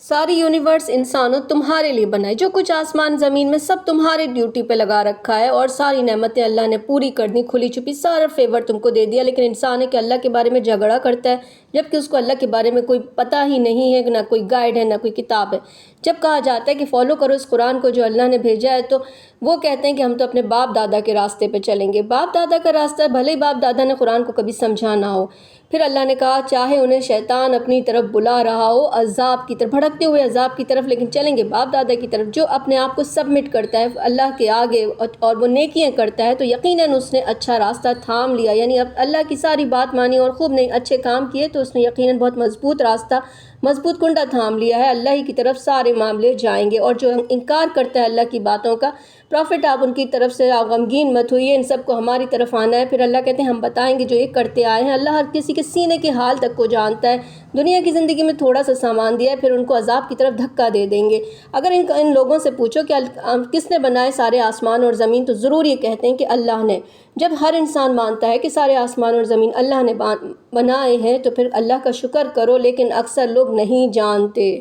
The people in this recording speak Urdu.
ساری یونیورس انسانوں تمہارے لیے بنا ہے، جو کچھ آسمان زمین میں سب تمہارے ڈیوٹی پہ لگا رکھا ہے، اور ساری نعمتیں اللہ نے پوری کر دی، کھلی چھپی سارا فیور تم کو دے دیا، لیکن انسان ہے کہ اللہ کے بارے میں جھگڑا کرتا ہے، جبکہ اس کو اللہ کے بارے میں کوئی پتہ ہی نہیں ہے، نہ کوئی گائیڈ ہے نہ کوئی کتاب ہے۔ جب کہا جاتا ہے کہ فالو کرو اس قرآن کو جو اللہ نے بھیجا ہے، تو وہ کہتے ہیں کہ ہم تو اپنے باپ دادا کے راستے پہ چلیں گے۔ باپ دادا کا راستہ ہے، بھلے ہی باپ دادا نے قرآن کو کبھی سمجھا نہ ہو۔ پھر اللہ نے کہا چاہے انہیں شیطان اپنی طرف بلا رہا ہو، عذاب کی طرف، بھڑکتے ہوئے عذاب کی طرف، لیکن چلیں گے باپ دادا کی طرف۔ جو اپنے آپ کو سبمٹ کرتا ہے اللہ کے آگے اور وہ نیکیاں کرتا ہے، تو یقیناً اس نے اچھا راستہ تھام لیا، یعنی اب اللہ کی ساری بات مانی اور خوب اچھے کام کیے، تو اس نے یقیناً بہت مضبوط راستہ، مضبوط کنڈا تھام لیا ہے، اللہ ہی کی طرف سارے معاملے جائیں گے۔ اور جو انکار کرتا ہے اللہ کی باتوں کا، پروفٹ آپ ان کی طرف سے غمگین مت ہوئیے، ان سب کو ہماری طرف آنا ہے۔ پھر اللہ کہتے ہیں ہم بتائیں گے جو یہ کرتے آئے ہیں۔ اللہ ہر کسی کے سینے کے حال تک کو جانتا ہے، دنیا کی زندگی میں تھوڑا سا سامان دیا ہے، پھر ان کو عذاب کی طرف دھکا دے دیں گے۔ اگر ان لوگوں سے پوچھو کہ کس نے بنائے سارے آسمان اور زمین، تو ضرور یہ کہتے ہیں کہ اللہ نے۔ جب ہر انسان مانتا ہے کہ سارے آسمان اور زمین اللہ نے بنائے ہیں، تو پھر اللہ کا شکر کرو، لیکن اکثر لوگ نہیں جانتے۔